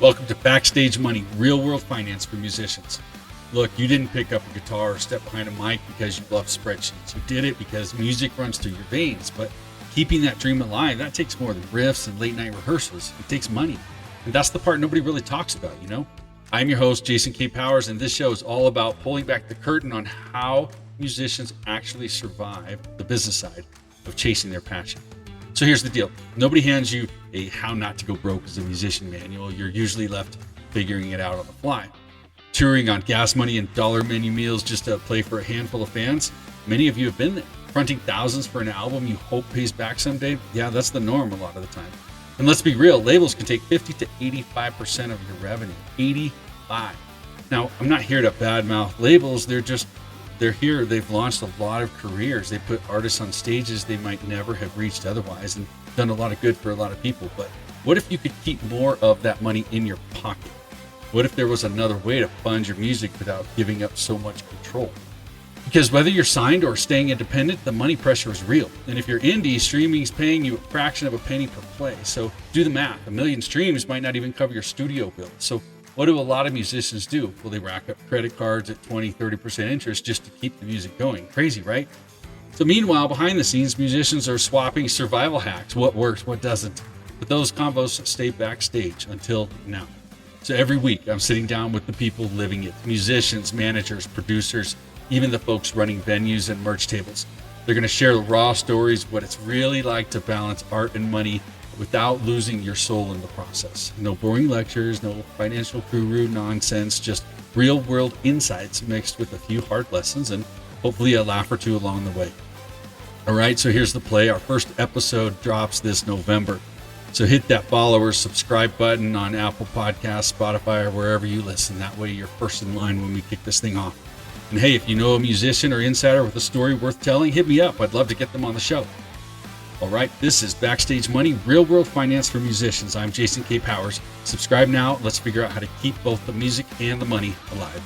Welcome to Backstage Money, real world finance for musicians. Look, you didn't pick up a guitar or step behind a mic because you love spreadsheets. You did it because music runs through your veins, but keeping that dream alive, that takes more than riffs and late night rehearsals. It takes money. And that's the part nobody really talks about, you know? I'm your host, Jason K. Powers, and this show is all about pulling back the curtain on how musicians actually survive the business side of chasing their passion. So here's the deal. Nobody hands you a how not to go broke as a musician manual. You're usually left figuring it out on the fly. Touring on gas money and dollar menu meals just to play for a handful of fans. Many of you have been there. Fronting thousands for an album you hope pays back someday. Yeah, that's the norm a lot of the time. And let's be real, labels can take 50 to 85% of your revenue. 85. Now, I'm not here to badmouth labels. They're here. They've launched a lot of careers. They put artists on stages they might never have reached otherwise and done a lot of good for a lot of people. But what if you could keep more of that money in your pocket? What if there was another way to fund your music without giving up so much control? Because whether you're signed or staying independent, the money pressure is real. And if you're indie, streaming is paying you a fraction of a penny per play. So do the math. 1 million streams might not even cover your studio bill. So what do a lot of musicians do? Well, they rack up credit cards at 20, 30% interest just to keep the music going. Crazy, right? So meanwhile, behind the scenes, musicians are swapping survival hacks. What works, what doesn't. But those combos stay backstage until now. So every week, I'm sitting down with the people living it. Musicians, managers, producers, even the folks running venues and merch tables. They're going to share the raw stories, what it's really like to balance art and money without losing your soul in the process. No boring lectures, no financial guru nonsense, just real world insights mixed with a few hard lessons and hopefully a laugh or two along the way. All right, so here's the play. Our first episode drops this November. So hit that follow or subscribe button on Apple Podcasts, Spotify, or wherever you listen. That way you're first in line when we kick this thing off. And hey, if you know a musician or insider with a story worth telling, hit me up. I'd love to get them on the show. All right, this is Backstage Money, real world finance for musicians. I'm Jason K. Powers. Subscribe now. Let's figure out how to keep both the music and the money alive.